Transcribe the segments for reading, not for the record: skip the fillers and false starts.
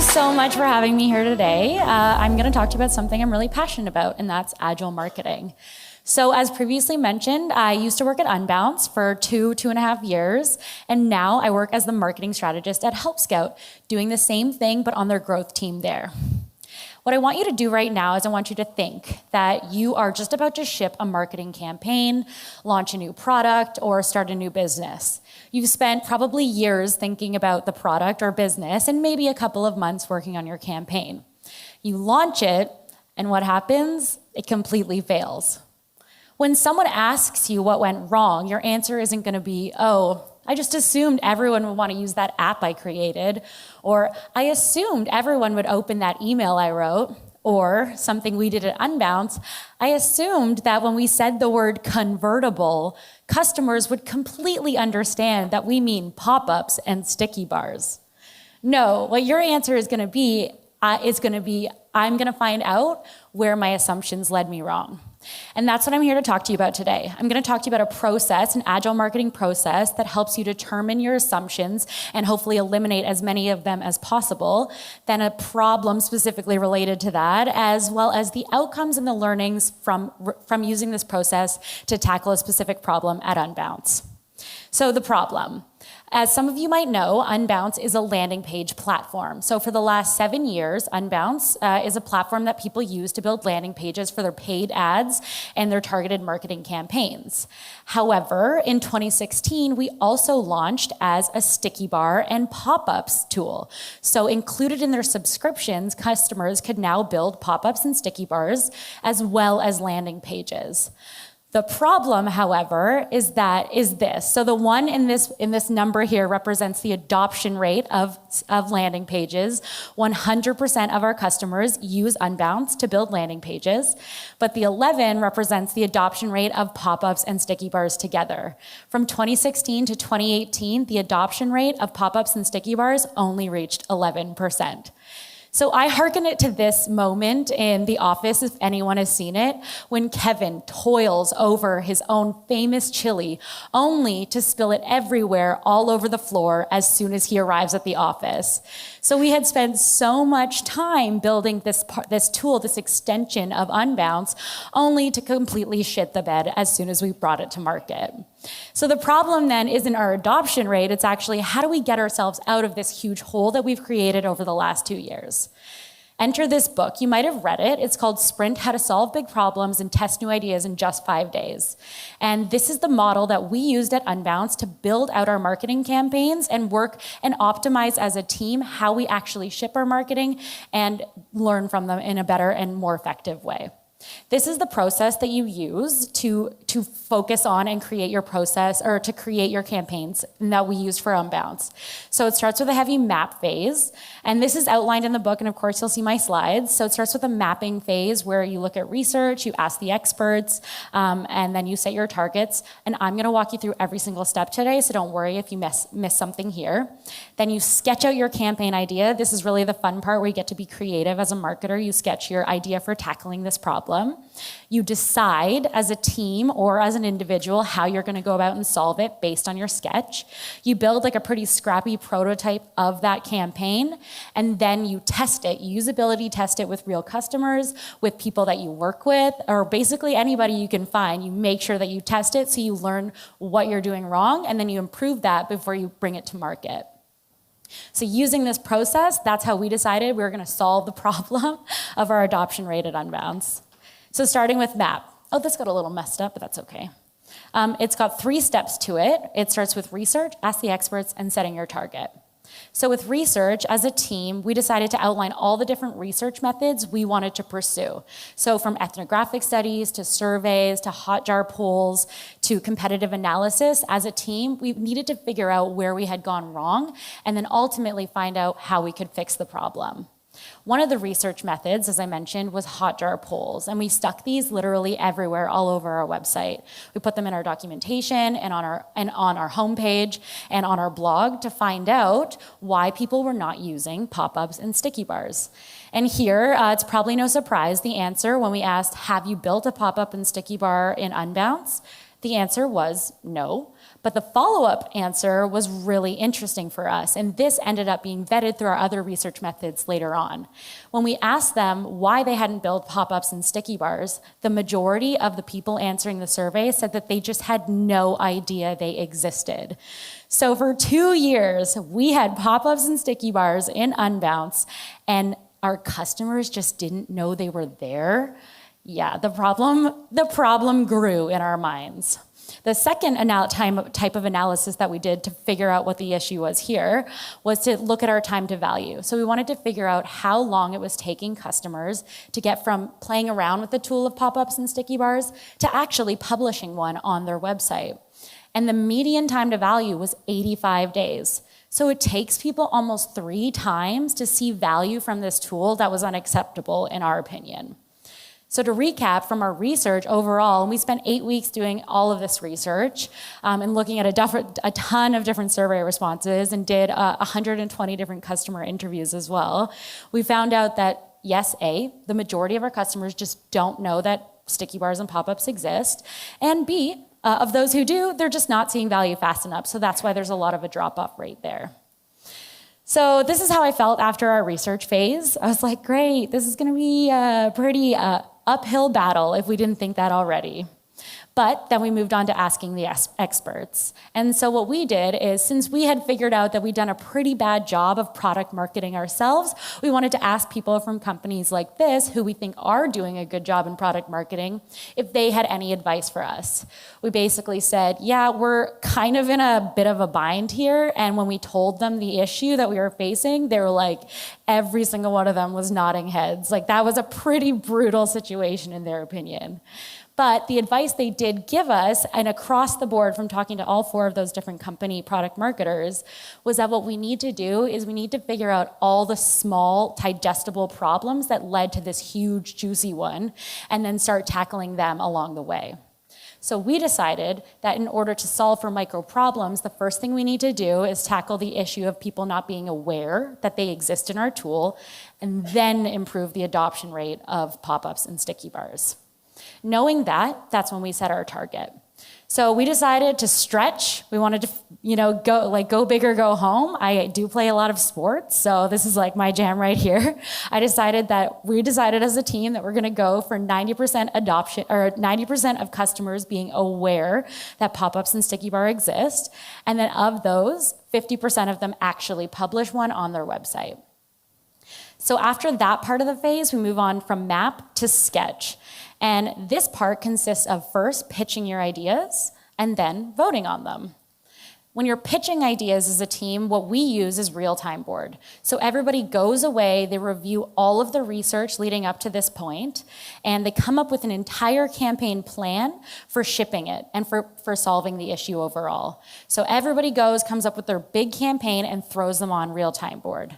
so much for having me here today. I'm going to talk to you about something I'm really passionate about, and that's Agile marketing. So as previously mentioned, I used to work at Unbounce for 2.5 years, and now I work as the marketing strategist at Help Scout, doing the same thing but on their growth team there. What I want you to do right now is I want you to think that you are just about to ship a marketing campaign, launch a new product, or start a new business. You've spent probably years thinking about the product or business and maybe a couple of months working on your campaign. You launch it, and what happens? It completely fails. When someone asks you what went wrong, your answer isn't going to be, oh, I just assumed everyone would want to use that app I created, or I assumed everyone would open that email I wrote, or something we did at Unbounce, I assumed that when we said the word convertible, customers would completely understand that we mean pop-ups and sticky bars. No, what your answer is going to be, I'm going to find out where my assumptions led me wrong. And that's what I'm here to talk to you about today. I'm going to talk to you about a process, an agile marketing process that helps you determine your assumptions and hopefully eliminate as many of them as possible, then a problem specifically related to that, as well as the outcomes and the learnings from using this process to tackle a specific problem at Unbounce. So the problem. As some of you might know, Unbounce is a landing page platform. So for the last 7 years, Unbounce is a platform that people use to build landing pages for their paid ads and their targeted marketing campaigns. However, in 2016, we also launched as a sticky bar and pop-ups tool. So included in their subscriptions, customers could now build pop-ups and sticky bars as well as landing pages. The problem, however, is this. So the one in this number here represents the adoption rate of landing pages. 100% of our customers use Unbounce to build landing pages, but the 11 represents the adoption rate of pop-ups and sticky bars together. From 2016 to 2018, the adoption rate of pop-ups and sticky bars only reached 11%. So I hearken it to this moment in The Office, if anyone has seen it, when Kevin toils over his own famous chili, only to spill it everywhere, all over the floor, as soon as he arrives at the office. So we had spent so much time building this tool, this extension of Unbounce, only to completely shit the bed as soon as we brought it to market. So the problem then isn't our adoption rate, it's actually how do we get ourselves out of this huge hole that we've created over the last 2 years. Enter this book. You might have read it. It's called Sprint: How to Solve Big Problems and Test New Ideas in Just 5 Days. And this is the model that we used at Unbounce to build out our marketing campaigns and work and optimize as a team how we actually ship our marketing and learn from them in a better and more effective way. This is the process that you use to focus on and create your process, or to create your campaigns that we used for Unbounce. So it starts with a heavy map phase, and this is outlined in the book, and of course you'll see my slides. So it starts with a mapping phase where you look at research, you ask the experts, and then you set your targets. And I'm gonna walk you through every single step today, so don't worry if you miss something here. Then you sketch out your campaign idea. This is really the fun part where you get to be creative as a marketer. You sketch your idea for tackling this problem. You decide as a team or as an individual how you're going to go about and solve it based on your sketch. You build like a pretty scrappy prototype of that campaign, and then you test it. You usability test it with real customers, with people that you work with, or basically anybody you can find. You make sure that you test it so you learn what you're doing wrong, and then you improve that before you bring it to market. So using this process, that's how we decided we were going to solve the problem of our adoption rate at Unbounce. So starting with map. Oh, this got a little messed up, but that's okay. It's got 3 steps to it. It starts with research, ask the experts, and setting your target. So with research, as a team, we decided to outline all the different research methods we wanted to pursue. So from ethnographic studies to surveys to Hotjar polls to competitive analysis, as a team, we needed to figure out where we had gone wrong and then ultimately find out how we could fix the problem. One of the research methods, as I mentioned, was Hotjar polls, and we stuck these literally everywhere, all over our website. We put them in our documentation and on our homepage and on our blog to find out why people were not using pop-ups and sticky bars. And here, it's probably no surprise, the answer when we asked, have you built a pop-up and sticky bar in Unbounce? The answer was no. But the follow-up answer was really interesting for us, and this ended up being vetted through our other research methods later on. When we asked them why they hadn't built pop-ups and sticky bars, the majority of the people answering the survey said that they just had no idea they existed. So for 2 years, we had pop-ups and sticky bars in Unbounce, and our customers just didn't know they were there. Yeah, the problem grew in our minds. The second type of analysis that we did to figure out what the issue was here was to look at our time to value. So we wanted to figure out how long it was taking customers to get from playing around with the tool of pop-ups and sticky bars to actually publishing one on their website. And the median time to value was 85 days. So it takes people almost 3 times to see value from this tool that was unacceptable in our opinion. So to recap from our research overall, and we spent 8 weeks doing all of this research and looking at a ton of different survey responses and did 120 different customer interviews as well. We found out that yes, the majority of our customers just don't know that sticky bars and pop-ups exist, and B, of those who do, they're just not seeing value fast enough. So that's why there's a lot of a drop-off rate there. So this is how I felt after our research phase. I was like, great, this is gonna be a pretty uphill battle if we didn't think that already. But then we moved on to asking the experts. And so what we did is, since we had figured out that we'd done a pretty bad job of product marketing ourselves, we wanted to ask people from companies like this, who we think are doing a good job in product marketing, if they had any advice for us. We basically said, yeah, we're kind of in a bit of a bind here. And when we told them the issue that we were facing, they were like, every single one of them was nodding heads. Like, that was a pretty brutal situation in their opinion. But the advice they did give us, and across the board from talking to all 4 of those different company product marketers, was that what we need to do is we need to figure out all the small, digestible problems that led to this huge, juicy one, and then start tackling them along the way. So we decided that in order to solve for micro problems, the first thing we need to do is tackle the issue of people not being aware that they exist in our tool, and then improve the adoption rate of pop-ups and sticky bars. Knowing that, that's when we set our target. So we decided to stretch. We wanted to, go big or go home. I do play a lot of sports, so this is like my jam right here. We decided as a team that we're going to go for 90% adoption, or 90% of customers being aware that pop-ups and sticky bar exist, and then of those, 50% of them actually publish one on their website. So after that part of the phase, we move on from map to sketch. And this part consists of first pitching your ideas and then voting on them. When you're pitching ideas as a team, what we use is real-time board. So everybody goes away, they review all of the research leading up to this point, and they come up with an entire campaign plan for shipping it and for solving the issue overall. So everybody comes up with their big campaign and throws them on real-time board.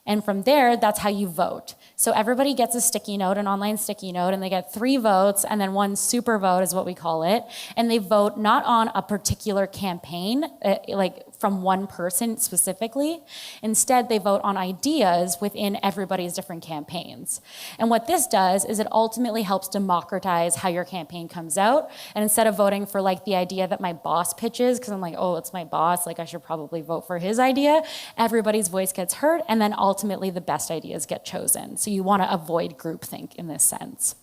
And from there, that's how you vote. So everybody gets a sticky note, an online sticky note, and they get 3 votes, and then 1 super vote is what we call it. And they vote not on a particular campaign, like from one person specifically. Instead, they vote on ideas within everybody's different campaigns. And what this does is it ultimately helps democratize how your campaign comes out. And instead of voting for like the idea that my boss pitches, because I'm like, oh, it's my boss, like I should probably vote for his idea, everybody's voice gets heard, and then ultimately the best ideas get chosen. So you want to avoid groupthink in this sense.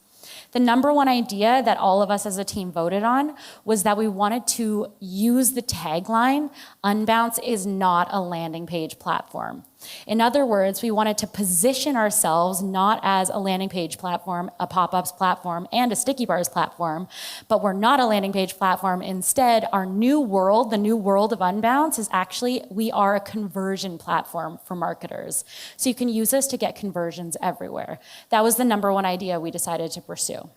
The number one idea that all of us as a team voted on was that we wanted to use the tagline, Unbounce is not a landing page platform. In other words, we wanted to position ourselves not as a landing page platform, a pop-ups platform, and a sticky bars platform, but we're not a landing page platform. Instead, our new world, the new world of Unbounce, is actually, we are a conversion platform for marketers. So you can use us to get conversions everywhere. That was the number one idea we decided to pursue.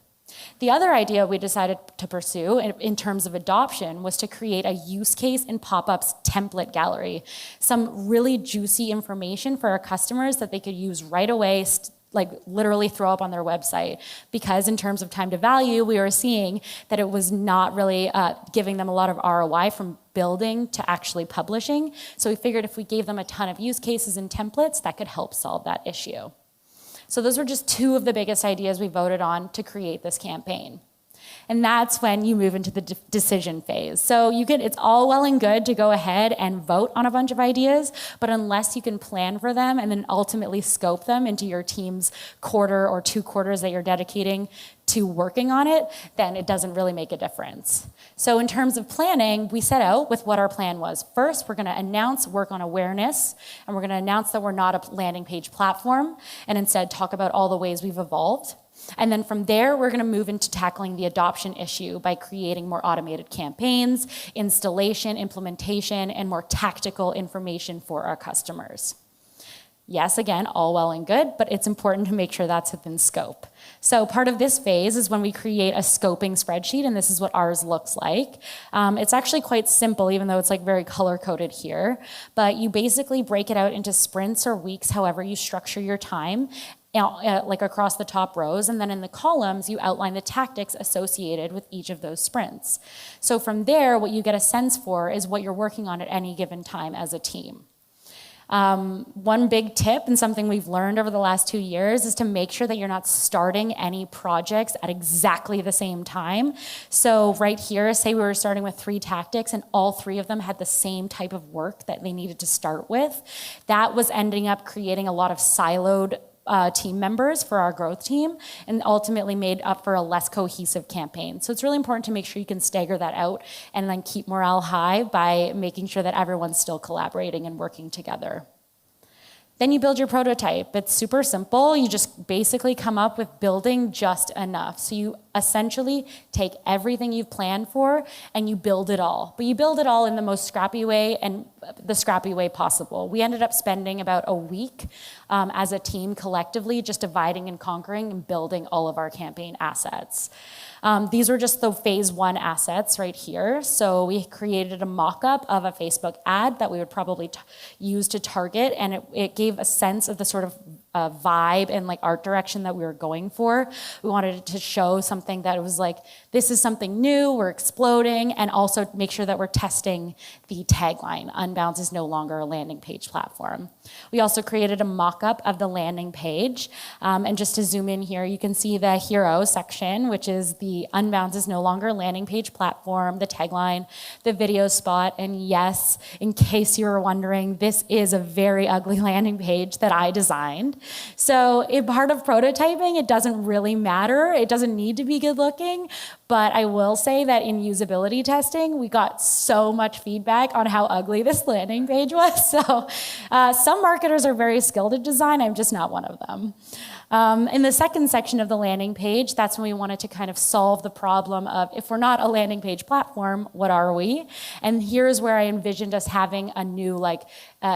The other idea we decided to pursue in terms of adoption was to create a use case in pop-ups template gallery, some really juicy information for our customers that they could use right away, like literally throw up on their website. Because in terms of time to value, we were seeing that it was not really giving them a lot of ROI from building to actually publishing. So we figured if we gave them a ton of use cases and templates, that could help solve that issue. So those were just 2 of the biggest ideas we voted on to create this campaign. And that's when you move into the decision phase. So it's all well and good to go ahead and vote on a bunch of ideas, but unless you can plan for them and then ultimately scope them into your team's quarter or 2 quarters that you're dedicating to working on it, then it doesn't really make a difference. So in terms of planning, we set out with what our plan was. First, we're gonna announce work on awareness, and we're gonna announce that we're not a landing page platform, and instead talk about all the ways we've evolved. And then from there, we're gonna move into tackling the adoption issue by creating more automated campaigns, installation, implementation, and more tactical information for our customers. Yes, again, all well and good, but it's important to make sure that's within scope. So part of this phase is when we create a scoping spreadsheet, and this is what ours looks like. It's actually quite simple, even though it's like very color-coded here, but you basically break it out into sprints or weeks, however you structure your time, like across the top rows, and then in the columns, you outline the tactics associated with each of those sprints. So from there, what you get a sense for is what you're working on at any given time as a team. One big tip and something we've learned over the last 2 years is to make sure that you're not starting any projects at exactly the same time. So right here, say we were starting with 3 tactics and all 3 of them had the same type of work that they needed to start with. That was ending up creating a lot of siloed team members for our growth team and ultimately made up for a less cohesive campaign. So it's really important to make sure you can stagger that out and then keep morale high by making sure that everyone's still collaborating and working together. Then you build your prototype. It's super simple. You just basically come up with building just enough. So you essentially take everything you've planned for and you build it all. But you build it all in the most scrappy way and the scrappy way possible. We ended up spending about a week as a team collectively just dividing and conquering and building all of our campaign assets. These were just the phase 1 assets right here. So we created a mock-up of a Facebook ad that we would probably use to target, and it gave a sense of the sort of vibe and like art direction that we were going for. We wanted it to show something that it was like, this is something new, we're exploding, and also make sure that we're testing the tagline, Unbounce is no longer a landing page platform. We also created a mock-up of the landing page, and just to zoom in here, you can see the hero section, which is the Unbounce is no longer a landing page platform, the tagline, the video spot, and yes, in case you were wondering, this is a very ugly landing page that I designed. So in part of prototyping, it doesn't really matter. It doesn't need to be good looking, but I will say that in usability testing, we got so much feedback on how ugly this landing page was. So some marketers are very skilled at design. I'm just not one of them. In the second section of the landing page, that's when we wanted to kind of solve the problem of if we're not a landing page platform, what are we? And here's where I envisioned us having a new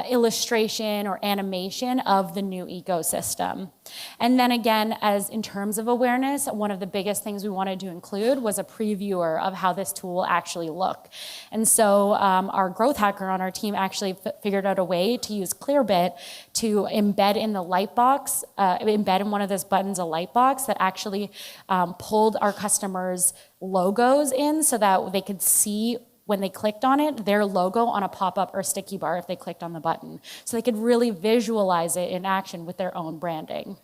illustration or animation of the new ecosystem. And then again, as in terms of awareness, one of the biggest things we wanted to include was a previewer of how this tool will actually look. And so our growth hacker on our team actually figured out a way to use Clearbit to embed in the lightbox, embed in one of those buttons a lightbox that actually pulled our customers' logos in so that they could see when they clicked on it, their logo on a pop-up or sticky bar if they clicked on the button. So they could really visualize it in action with their own branding.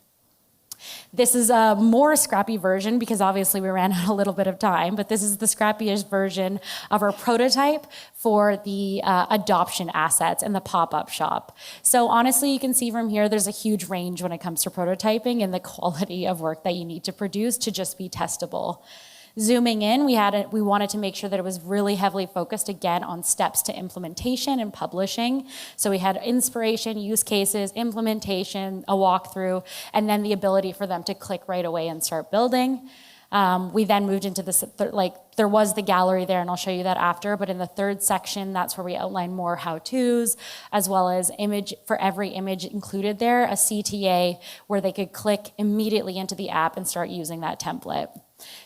This is a more scrappy version because obviously we ran out a little bit of time, but this is the scrappiest version of our prototype for the adoption assets and the pop-up shop. So honestly, you can see from here, there's a huge range when it comes to prototyping and the quality of work that you need to produce to just be testable. Zooming in, we wanted to make sure that it was really heavily focused again on steps to implementation and publishing. So we had inspiration, use cases, implementation, a walkthrough, and then the ability for them to click right away and start building. We then moved into this, there was the gallery there, and I'll show you that after, but in the third section, that's where we outline more how-tos, as well as image, for every image included there, a CTA where they could click immediately into the app and start using that template.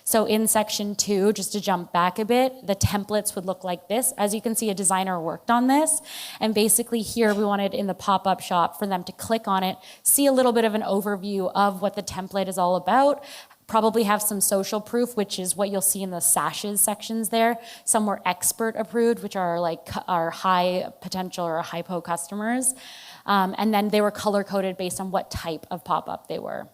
So in section 2, just to jump back a bit, the templates would look like this. As you can see, a designer worked on this. And basically here, we wanted in the pop-up shop for them to click on it, see a little bit of an overview of what the template is all about, probably have some social proof, which is what you'll see in the sashes sections there. Some were expert approved, which are like our high potential or hypo customers. And then they were color-coded based on what type of pop-up they were.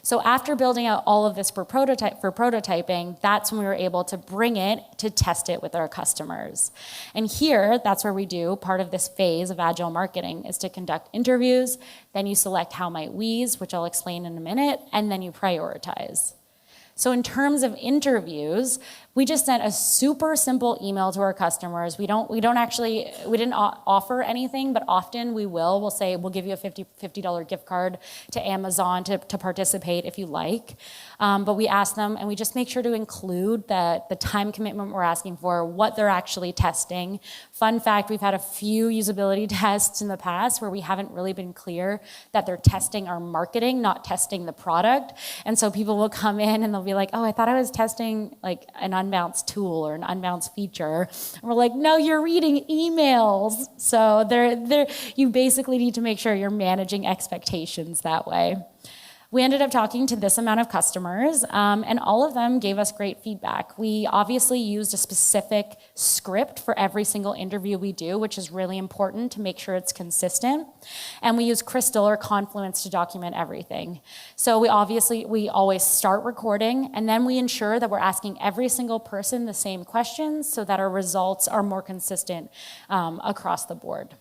So after building out all of this for prototyping, that's when we were able to bring it to test it with our customers. And here, that's where we do part of this phase of Agile marketing is to conduct interviews, then you select how might we's, which I'll explain in a minute, and then you prioritize. So in terms of interviews, we just sent a super simple email to our customers. We didn't offer anything, but often we will. We'll say, we'll give you a $50 gift card to Amazon to participate if you like. But we ask them, and we just make sure to include the time commitment we're asking for, what they're actually testing. Fun fact, we've had a few usability tests in the past where we haven't really been clear that they're testing our marketing, not testing the product. And so people will come in and they'll be like, oh, I thought I was testing like an Unbounce tool or an Unbounce feature. And we're like, no, you're reading emails. So you basically need to make sure you're managing expectations that way. We ended up talking to this amount of customers, and all of them gave us great feedback. We obviously used a specific script for every single interview we do, which is really important to make sure it's consistent. And we use Crystal or Confluence to document everything. So we always start recording, and then we ensure that we're asking every single person the same questions so that our results are more consistent across the board.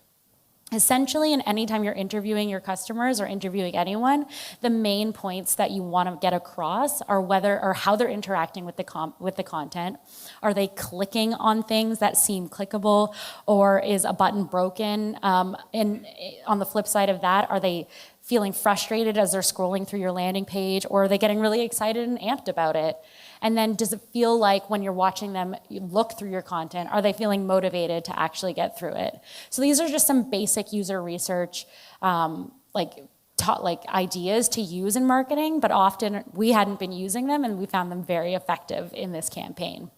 Essentially, and anytime you're interviewing your customers or interviewing anyone, the main points that you want to get across are how they're interacting with the content. Are they clicking on things that seem clickable, or is a button broken? And on the flip side of that, are they feeling frustrated as they're scrolling through your landing page, or are they getting really excited and amped about it? And then does it feel like when you're watching them look through your content, are they feeling motivated to actually get through it? So these are just some basic user research ideas to use in marketing, but often we hadn't been using them and we found them very effective in this campaign.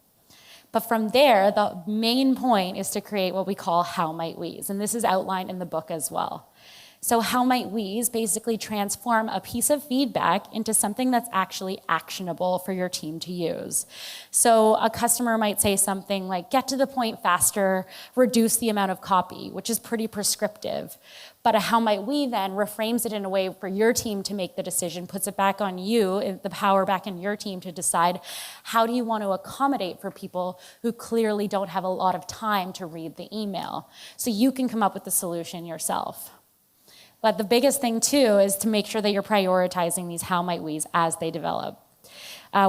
But from there, the main point is to create what we call how might we's, and this is outlined in the book as well. So how might we's basically transform a piece of feedback into something that's actually actionable for your team to use. So a customer might say something like, get to the point faster, reduce the amount of copy, which is pretty prescriptive. But a how might we then reframes it in a way for your team to make the decision, puts it back on you, the power back in your team to decide how do you want to accommodate for people who clearly don't have a lot of time to read the email. So you can come up with the solution yourself. But the biggest thing, too, is to make sure that you're prioritizing these how might we's as they develop.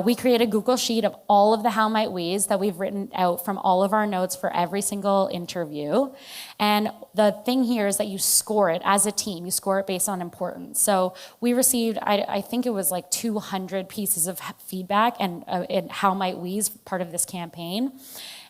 We create a Google Sheet of all of the how might we's that we've written out from all of our notes for every single interview. And the thing here is that you score it as a team. You score it based on importance. So we received, I think it was like 200 pieces of feedback and how might we's part of this campaign.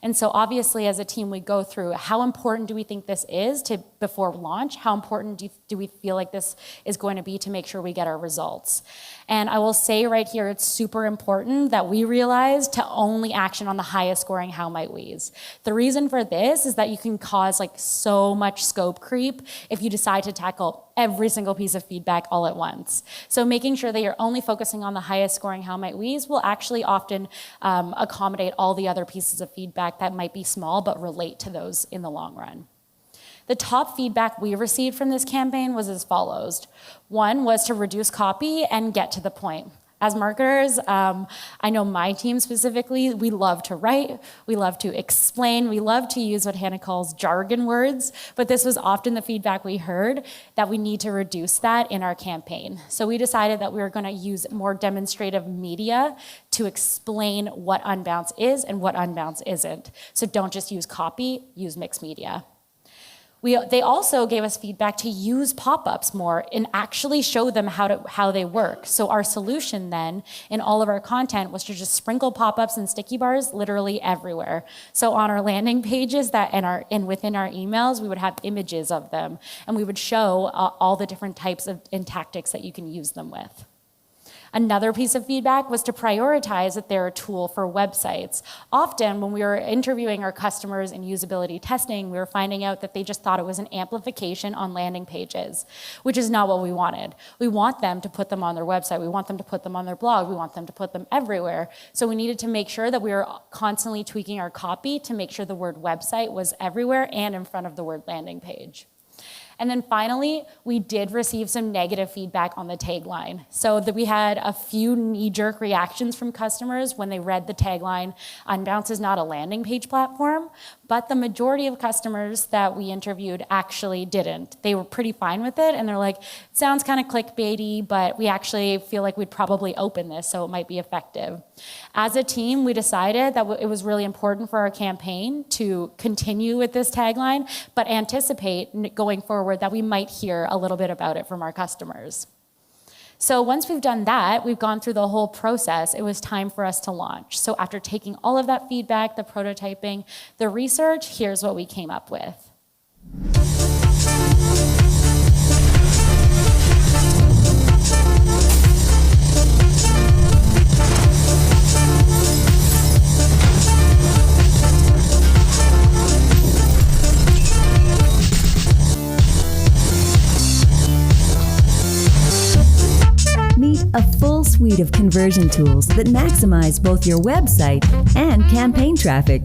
And so obviously as a team, we go through how important do we think this is before launch? How important do we feel like this is going to be to make sure we get our results? And I will say right here, it's super important that we realize to only action on the highest scoring how might we's. The reason for this is that you can cause like so much scope creep if you decide to tackle every single piece of feedback all at once. So making sure that you're only focusing on the highest scoring how might we's will actually often accommodate all the other pieces of feedback that might be small but relate to those in the long run. The top feedback we received from this campaign was as follows. One was to reduce copy and get to the point. As marketers, I know my team specifically, we love to write, we love to explain, we love to use what Hannah calls jargon words, but this was often the feedback we heard that we need to reduce that in our campaign. So we decided that we were gonna use more demonstrative media to explain what Unbounce is and what Unbounce isn't. So don't just use copy, use mixed media. They also gave us feedback to use pop-ups more and actually show them how they work. So our solution then in all of our content was to just sprinkle pop-ups and sticky bars literally everywhere. So on our landing pages and within our emails, we would have images of them, and we would show all the different types and tactics that you can use them with. Another piece of feedback was to prioritize that they're a tool for websites. Often when we were interviewing our customers in usability testing, we were finding out that they just thought it was an amplification on landing pages, which is not what we wanted. We want them to put them on their website. We want them to put them on their blog. We want them to put them everywhere. So we needed to make sure that we were constantly tweaking our copy to make sure the word website was everywhere and in front of the word landing page. And then finally, we did receive some negative feedback on the tagline. So that we had a few knee-jerk reactions from customers when they read the tagline, Unbounce is not a landing page platform, but the majority of customers that we interviewed actually didn't. They were pretty fine with it, and they're like, it sounds kind of clickbaity, but we actually feel like we'd probably open this, so it might be effective. As a team, we decided that it was really important for our campaign to continue with this tagline, but anticipate going forward that we might hear a little bit about it from our customers. So once we've done that, we've gone through the whole process, it was time for us to launch. So after taking all of that feedback, the prototyping, the research, here's what we came up with. Meet a full suite of conversion tools that maximize both your website and campaign traffic.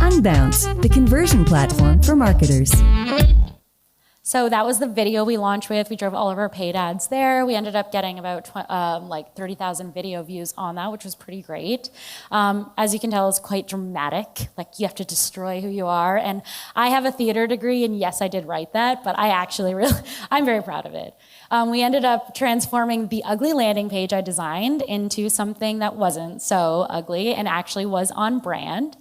Unbounce, the conversion platform for marketers. So that was the video we launched with. We drove all of our paid ads there. We ended up getting about 30,000 video views on that, which was pretty great. As you can tell, it's quite dramatic. Like, you have to destroy who you are. And I have a theater degree, and yes, I did write that, but I'm very proud of it. We ended up transforming the ugly landing page I designed into something that wasn't so ugly and actually was on brand.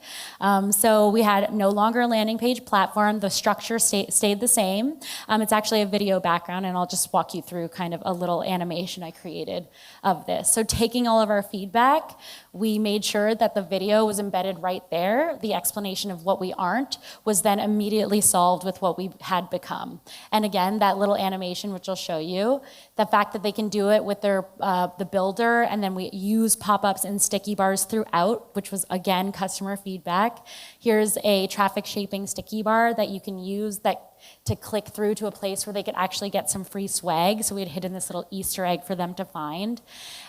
So we had no longer a landing page platform. The structure stayed the same. It's actually a video background, and I'll just walk you through kind of a little animation I created of this. So taking all of our feedback, we made sure that the video was embedded right there. The explanation of what we aren't was then immediately solved with what we had become. And again, that little animation, which I'll show you, the fact that they can do it with their the builder, and then we use pop-ups and sticky bars throughout, which was, again, customer feedback. Here's a traffic shaping sticky bar that you can use to click through to a place where they could actually get some free swag. So we had hidden this little Easter egg for them to find.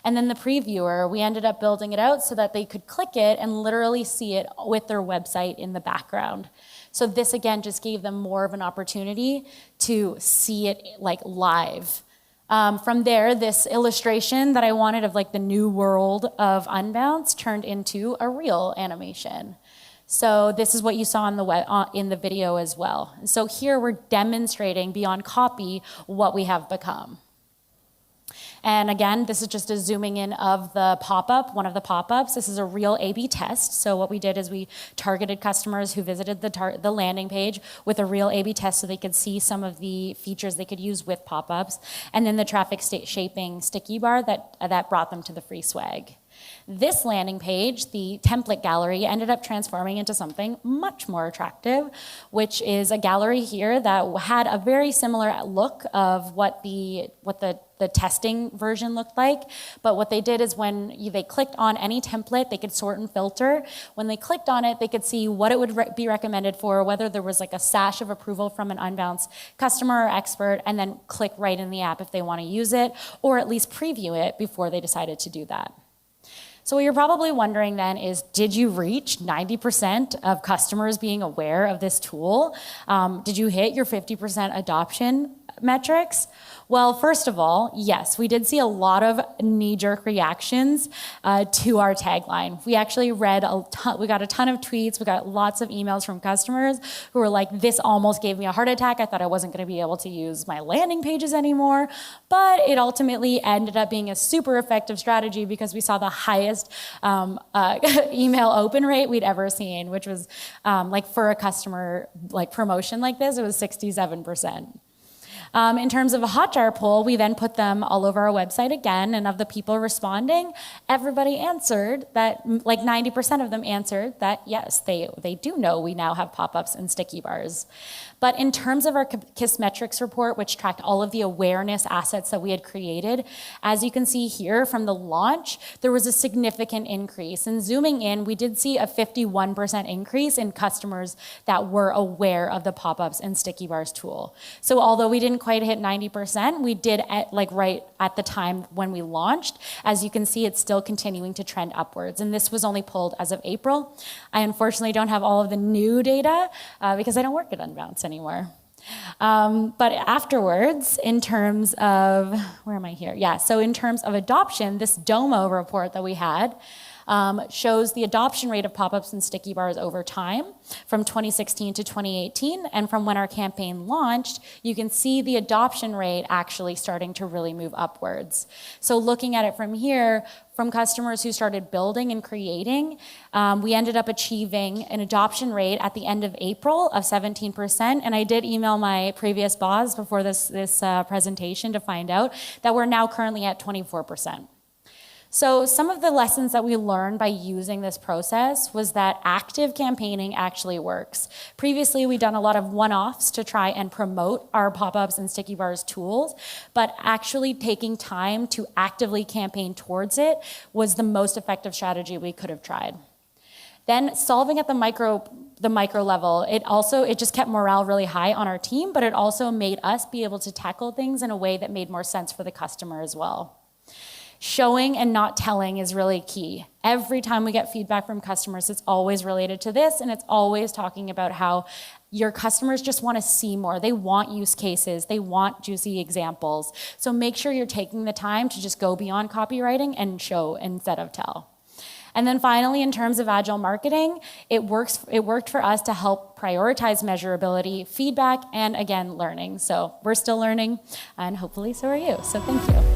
And then the previewer, we ended up building it out so that they could click it and literally see it with their website in the background. So this, again, just gave them more of an opportunity to see it like live. From there, this illustration that I wanted of like the new world of Unbounce turned into a real animation. So this is what you saw in the video as well. And so here we're demonstrating beyond copy what we have become. And again, this is just a zooming in of the pop-up, one of the pop-ups. This is a real A/B test. So what we did is we targeted customers who visited the landing page with a real A/B test so they could see some of the features they could use with pop-ups. And then the traffic shaping sticky bar that brought them to the free swag. This landing page, the template gallery, ended up transforming into something much more attractive, which is a gallery here that had a very similar look of what the testing version looked like. But what they did is when they clicked on any template, they could sort and filter. When they clicked on it, they could see what it would be recommended for, whether there was like a sash of approval from an Unbounce customer or expert, and then click right in the app if they want to use it, or at least preview it before they decided to do that. So what you're probably wondering then is, did you reach 90% of customers being aware of this tool? Did you hit your 50% adoption metrics? Well, first of all, yes, we did see a lot of knee-jerk reactions to our tagline. We actually read we got a ton of tweets, we got lots of emails from customers who were like, this almost gave me a heart attack. I thought I wasn't gonna be able to use my landing pages anymore, but it ultimately ended up being a super effective strategy because we saw the highest email open rate we'd ever seen, which was like for a customer like promotion like this, it was 67%. In terms of a Hotjar poll, we then put them all over our website again, and of the people responding, everybody answered that, like 90% of them answered that yes, they do know we now have pop-ups and sticky bars. But in terms of our KISS metrics report, which tracked all of the awareness assets that we had created, as you can see here from the launch, there was a significant increase. And zooming in, we did see a 51% increase in customers that were aware of the pop-ups and sticky bars tool. So although we didn't quite hit 90%, we did right at the time when we launched. As you can see, it's still continuing to trend upwards. And this was only pulled as of April. I unfortunately don't have all of the new data because I don't work at Unbounce anymore. But afterwards, in terms of, where am I here? Yeah, so in terms of adoption, this Domo report that we had shows the adoption rate of pop-ups and sticky bars over time from 2016 to 2018. And from when our campaign launched, you can see the adoption rate actually starting to really move upwards. So looking at it from here, from customers who started building and creating, we ended up achieving an adoption rate at the end of April of 17%. And I did email my previous boss before this presentation to find out that we're now currently at 24%. So some of the lessons that we learned by using this process was that active campaigning actually works. Previously, we'd done a lot of one-offs to try and promote our pop-ups and sticky bars tools, but actually taking time to actively campaign towards it was the most effective strategy we could have tried. Then solving at the micro level, it just kept morale really high on our team, but it also made us be able to tackle things in a way that made more sense for the customer as well. Showing and not telling is really key. Every time we get feedback from customers, it's always related to this, and it's always talking about how your customers just want to see more. They want use cases. They want juicy examples. So make sure you're taking the time to just go beyond copywriting and show instead of tell. And then finally, in terms of Agile marketing, it worked for us to help prioritize measurability, feedback, and again, learning. So we're still learning, and hopefully so are you. So thank you.